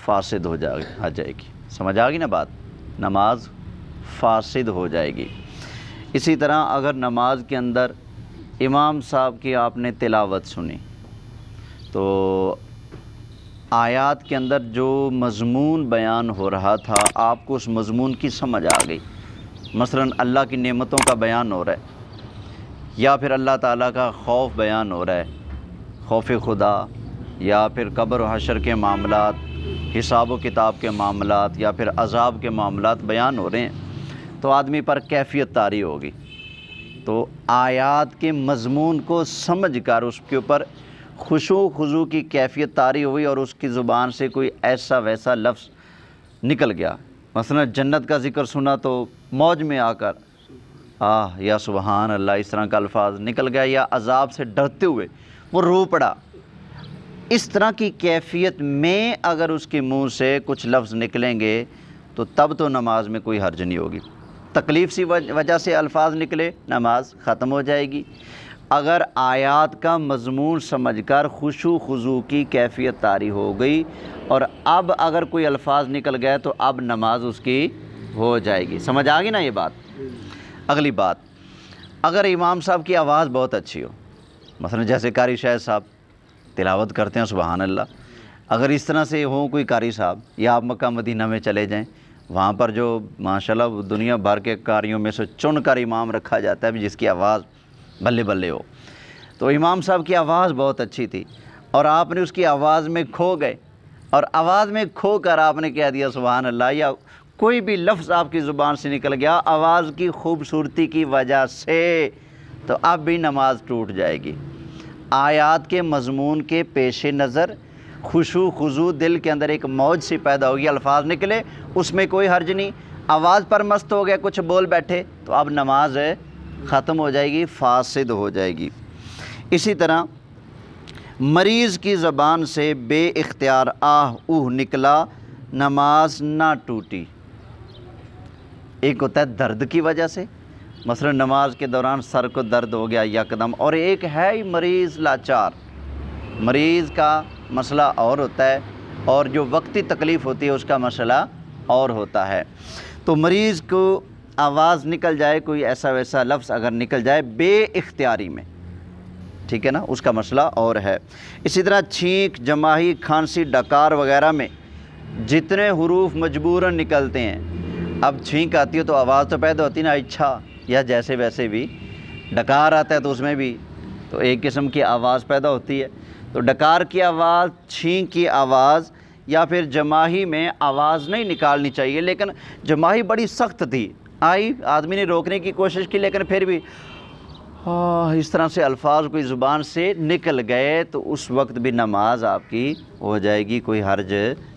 فاسد آ جائے گی۔ سمجھ آ گئی نا بات؟ نماز فاسد ہو جائے گی۔ اسی طرح اگر نماز کے اندر امام صاحب کی آپ نے تلاوت سنی تو آیات کے اندر جو مضمون بیان ہو رہا تھا آپ کو اس مضمون کی سمجھ آ گئی، مثلا اللہ کی نعمتوں کا بیان ہو رہا ہے یا پھر اللہ تعالیٰ کا خوف بیان ہو رہا ہے، خوف خدا، یا پھر قبر و حشر کے معاملات، حساب و کتاب کے معاملات، یا پھر عذاب کے معاملات بیان ہو رہے ہیں تو آدمی پر کیفیت طاری ہوگی۔ تو آیات کے مضمون کو سمجھ کر اس کے اوپر خشوع و خضوع کی کیفیت طاری ہوئی اور اس کی زبان سے کوئی ایسا ویسا لفظ نکل گیا، مثلا جنت کا ذکر سنا تو موج میں آ کر یا سبحان اللہ اس طرح کا الفاظ نکل گیا، یا عذاب سے ڈرتے ہوئے وہ رو پڑا، اس طرح کی کیفیت میں اگر اس کے منہ سے کچھ لفظ نکلیں گے تو تب تو نماز میں کوئی حرج نہیں ہوگی۔ تکلیف سی وجہ سے الفاظ نکلے نماز ختم ہو جائے گی۔ اگر آیات کا مضمون سمجھ کر خشوع خضوع کی کیفیت طاری ہو گئی اور اب اگر کوئی الفاظ نکل گئے تو اب نماز اس کی ہو جائے گی۔ سمجھ آ گئی نا یہ بات؟ اگلی بات، اگر امام صاحب کی آواز بہت اچھی ہو، مثلا جیسے قاری شاہد صاحب تلاوت کرتے ہیں سبحان اللہ، اگر اس طرح سے ہوں کوئی قاری صاحب، یا آپ مکہ مدینہ میں چلے جائیں، وہاں پر جو ماشاءاللہ دنیا بھر کے قاریوں میں سے چن کر امام رکھا جاتا ہے جس کی آواز بلے بلے ہو، تو امام صاحب کی آواز بہت اچھی تھی اور آپ نے اس کی آواز میں کھو گئے، اور آواز میں کھو کر آپ نے کہہ دیا سبحان اللہ، یا کوئی بھی لفظ آپ کی زبان سے نکل گیا آواز کی خوبصورتی کی وجہ سے، تو اب بھی نماز ٹوٹ جائے گی۔ آیات کے مضمون کے پیش نظر خشوع خضوع دل کے اندر ایک موج سی پیدا ہوگی، الفاظ نکلے اس میں کوئی حرج نہیں، آواز پر مست ہو گیا کچھ بول بیٹھے تو اب نماز ختم ہو جائے گی، فاسد ہو جائے گی۔ اسی طرح مریض کی زبان سے بے اختیار آہ اوہ نکلا، نماز نہ ٹوٹی۔ ایک ہوتا ہے درد کی وجہ سے، مثلا نماز کے دوران سر کو درد ہو گیا یکدم، اور ایک ہے ہی مریض لاچار، مریض کا مسئلہ اور ہوتا ہے اور جو وقتی تکلیف ہوتی ہے اس کا مسئلہ اور ہوتا ہے۔ تو مریض کو آواز نکل جائے، کوئی ایسا ویسا لفظ اگر نکل جائے بے اختیاری میں، ٹھیک ہے نا، اس کا مسئلہ اور ہے۔ اسی طرح چھینک، جماہی، کھانسی، ڈکار وغیرہ میں جتنے حروف مجبوراً نکلتے ہیں، اب چھینک آتی ہے تو آواز تو پیدا ہوتی ہے نا اچھا، یا جیسے ویسے بھی، ڈکار آتا ہے تو اس میں بھی تو ایک قسم کی آواز پیدا ہوتی ہے، تو ڈکار کی آواز، چھینک کی آواز، یا پھر جماہی میں آواز نہیں نکالنی چاہیے، لیکن جماہی بڑی سخت تھی، آئی آدمی نے روکنے کی کوشش کی لیکن پھر بھی اس طرح سے الفاظ کوئی زبان سے نکل گئے تو اس وقت بھی نماز آپ کی ہو جائے گی، کوئی حرج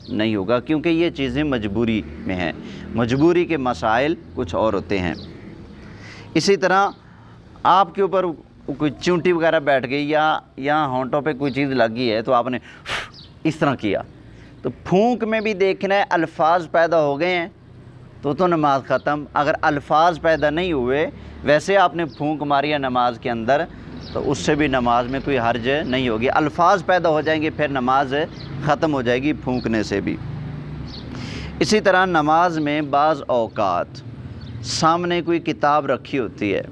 نہیں ہوگا، کیونکہ یہ چیزیں مجبوری میں ہیں، مجبوری کے مسائل کچھ اور ہوتے ہیں۔ اسی طرح آپ کے اوپر کوئی چونٹی وغیرہ بیٹھ گئی یا ہونٹوں پہ کوئی چیز لگ گئی ہے تو آپ نے اس طرح کیا، تو پھونک میں بھی دیکھنا ہے الفاظ پیدا ہو گئے ہیں تو نماز ختم، اگر الفاظ پیدا نہیں ہوئے ویسے آپ نے پھونک ماری ہے نماز کے اندر تو اس سے بھی نماز میں کوئی حرج نہیں ہوگی، الفاظ پیدا ہو جائیں گے پھر نماز ختم ہو جائے گی پھونکنے سے بھی۔ اسی طرح نماز میں بعض اوقات سامنے کوئی کتاب رکھی ہوتی ہے،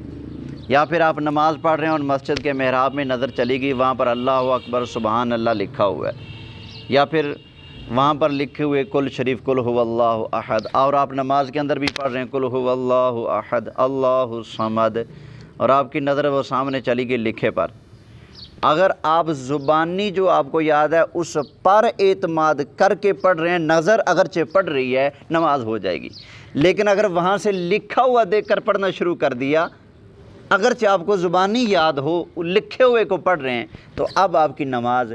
یا پھر آپ نماز پڑھ رہے ہیں اور مسجد کے محراب میں نظر چلی گئی وہاں پر اللہ اکبر سبحان اللہ لکھا ہوا ہے، یا پھر وہاں پر لکھے ہوئے کل شریف کل هو اللہ احد، اور آپ نماز کے اندر بھی پڑھ رہے ہیں کل هو اللہ احد اللہ الصمد، اور آپ کی نظر وہ سامنے چلی گئی لکھے پر، اگر آپ زبانی جو آپ کو یاد ہے اس پر اعتماد کر کے پڑھ رہے ہیں، نظر اگرچہ پڑھ رہی ہے نماز ہو جائے گی، لیکن اگر وہاں سے لکھا ہوا دیکھ کر پڑھنا شروع کر دیا، اگرچہ آپ کو زبانی یاد ہو لکھے ہوئے کو پڑھ رہے ہیں تو اب آپ کی نماز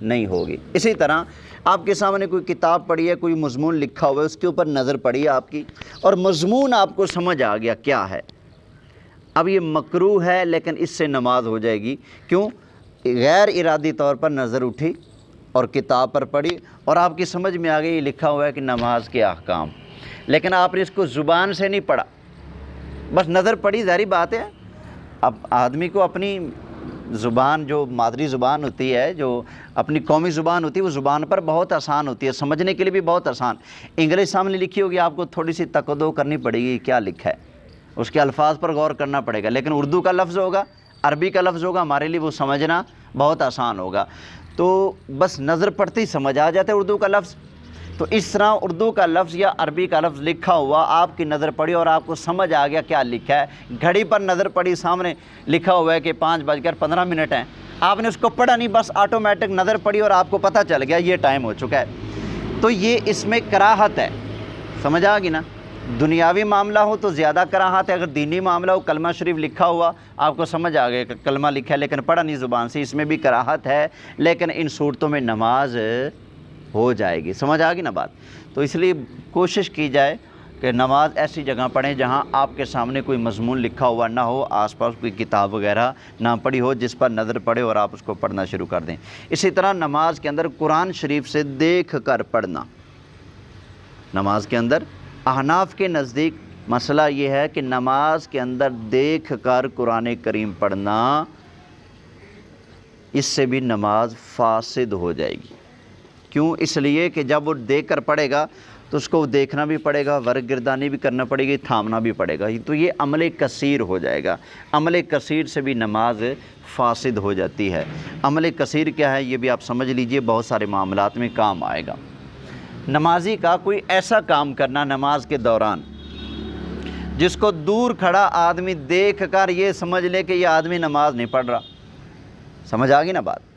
نہیں ہوگی۔ اسی طرح آپ کے سامنے کوئی کتاب پڑھی ہے، کوئی مضمون لکھا ہوا ہے، اس کے اوپر نظر پڑی ہے آپ کی اور مضمون آپ کو سمجھ آ گیا کیا ہے، اب یہ مکروہ ہے لیکن اس سے نماز ہو جائے گی، کیوں؟ غیر ارادی طور پر نظر اٹھی اور کتاب پر پڑھی اور آپ کی سمجھ میں آ گئی لکھا ہوا ہے کہ نماز کے احکام، لیکن آپ نے اس کو زبان سے نہیں پڑھا، بس نظر پڑی، ظاہری بات ہے اب آدمی کو اپنی زبان جو مادری زبان ہوتی ہے، جو اپنی قومی زبان ہوتی ہے، وہ زبان پر بہت آسان ہوتی ہے، سمجھنے کے لیے بھی بہت آسان۔ انگلش سامنے لکھی ہوگی، آپ کو تھوڑی سی تقدو کرنی پڑے گی کیا لکھا ہے، اس کے الفاظ پر غور کرنا پڑے گا، لیکن اردو کا لفظ ہوگا، عربی کا لفظ ہوگا، ہمارے لیے وہ سمجھنا بہت آسان ہوگا۔ تو بس نظر پڑتے ہی سمجھ آ جاتا ہے اردو کا لفظ۔ تو اس طرح اردو کا لفظ یا عربی کا لفظ لکھا ہوا آپ کی نظر پڑی اور آپ کو سمجھ آ گیا کیا لکھا ہے، گھڑی پر نظر پڑی، سامنے لکھا ہوا ہے کہ 5:15 ہیں، آپ نے اس کو پڑھا نہیں، بس آٹومیٹک نظر پڑی اور آپ کو پتہ چل گیا یہ ٹائم ہو چکا ہے۔ تو یہ اس میں کراہت ہے، سمجھ آ گئی نا۔ دنیاوی معاملہ ہو تو زیادہ کراہت ہے، اگر دینی معاملہ ہو، کلمہ شریف لکھا ہوا آپ کو سمجھ آ گیا کہ کلمہ لکھا ہے لیکن پڑھا نہیں زبان سے، اس میں بھی کراہت ہے، لیکن ان صورتوں میں نماز ہو جائے گی۔ سمجھ آ گئی نا بات۔ تو اس لیے کوشش کی جائے کہ نماز ایسی جگہ پڑھیں جہاں آپ کے سامنے کوئی مضمون لکھا ہوا نہ ہو، آس پاس کوئی کتاب وغیرہ نہ پڑھی ہو جس پر نظر پڑے اور آپ اس کو پڑھنا شروع کر دیں۔ اسی طرح نماز کے اندر قرآن شریف سے دیکھ کر پڑھنا۔ نماز کے اندر احناف کے نزدیک مسئلہ یہ ہے کہ نماز کے اندر دیکھ کر قرآن کریم پڑھنا، اس سے بھی نماز فاسد ہو جائے گی۔ کیوں؟ اس لیے کہ جب وہ دیکھ کر پڑھے گا تو اس کو دیکھنا بھی پڑے گا، ورق گردانی بھی کرنا پڑے گی، تھامنا بھی پڑے گا، تو یہ عمل کثیر ہو جائے گا۔ عمل کثیر سے بھی نماز فاسد ہو جاتی ہے۔ عمل کثیر کیا ہے یہ بھی آپ سمجھ لیجئے، بہت سارے معاملات میں کام آئے گا۔ نمازی کا کوئی ایسا کام کرنا نماز کے دوران جس کو دور کھڑا آدمی دیکھ کر یہ سمجھ لے کہ یہ آدمی نماز نہیں پڑھ رہا۔ سمجھ آ گئی نا بات۔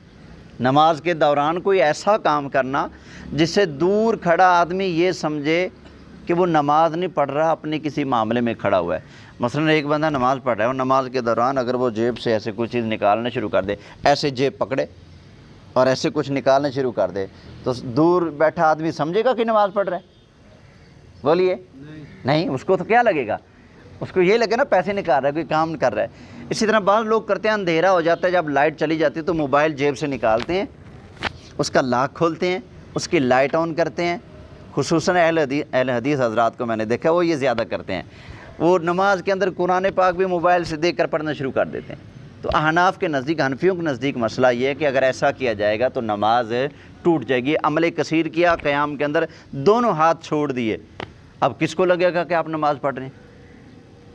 نماز کے دوران کوئی ایسا کام کرنا جس سے دور کھڑا آدمی یہ سمجھے کہ وہ نماز نہیں پڑھ رہا، اپنے کسی معاملے میں کھڑا ہوا ہے۔ مثلا ایک بندہ نماز پڑھ رہا ہے اور نماز کے دوران اگر وہ جیب سے ایسے کوئی چیز نکالنا شروع کر دے، ایسے جیب پکڑے اور ایسے کچھ نکالنا شروع کر دے، تو دور بیٹھا آدمی سمجھے گا کہ نماز پڑھ رہا ہے؟ بولیے نہیں، اس کو تو کیا لگے گا؟ اس کو یہ لگے نا پیسے نکال رہا ہے، کوئی کام کر رہا ہے۔ اسی طرح بعض لوگ کرتے ہیں، اندھیرا ہو جاتا ہے، جب لائٹ چلی جاتی ہے تو موبائل جیب سے نکالتے ہیں، اس کا لاک کھولتے ہیں، اس کی لائٹ آن کرتے ہیں۔ خصوصاً اہل حدیث حضرات کو میں نے دیکھا وہ یہ زیادہ کرتے ہیں، وہ نماز کے اندر قرآن پاک بھی موبائل سے دیکھ کر پڑھنا شروع کر دیتے ہیں۔ تو احناف کے نزدیک، حنفیوں کے نزدیک مسئلہ یہ ہے کہ اگر ایسا کیا جائے گا تو نماز ٹوٹ جائے گی۔ عمل کثیر کیا، قیام کے اندر دونوں ہاتھ چھوڑ دیے، اب کس کو لگے گا کہ آپ نماز پڑھ رہے ہیں؟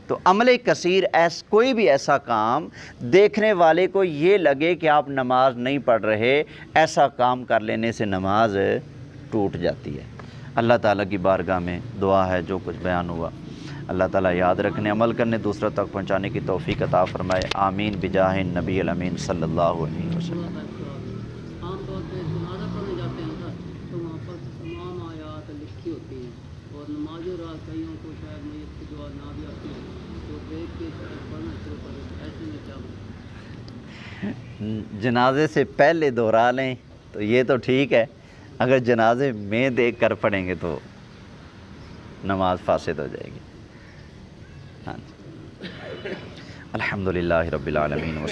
تو عمل کثیر کوئی بھی ایسا کام دیکھنے والے کو یہ لگے کہ آپ نماز نہیں پڑھ رہے، ایسا کام کر لینے سے نماز ٹوٹ جاتی ہے۔ اللہ تعالیٰ کی بارگاہ میں دعا ہے جو کچھ بیان ہوا اللہ تعالیٰ یاد رکھنے، عمل کرنے، دوسروں تک پہنچانے کی توفیق عطا فرمائے۔ آمین بجاہ نبی الامین صلی اللہ علیہ وسلم۔ عام طور پہ جنازہ پڑھنے جاتے ہیں سر، تو وہاں پر تمام آیات لکھی ہوتی ہیں اور نماز رات کئیوں کو شاید میت کی دعا نہ بھی آتی ہے، تو دیکھ کے شاید پڑھنا شروع کریں، ایسے میں کیا؟ جنازے سے پہلے دہرا لیں تو یہ تو ٹھیک ہے، اگر جنازے میں دیکھ کر پڑھیں گے تو نماز فاسد ہو جائے گی۔ ہاں جی، الحمدللہ رب العالمین۔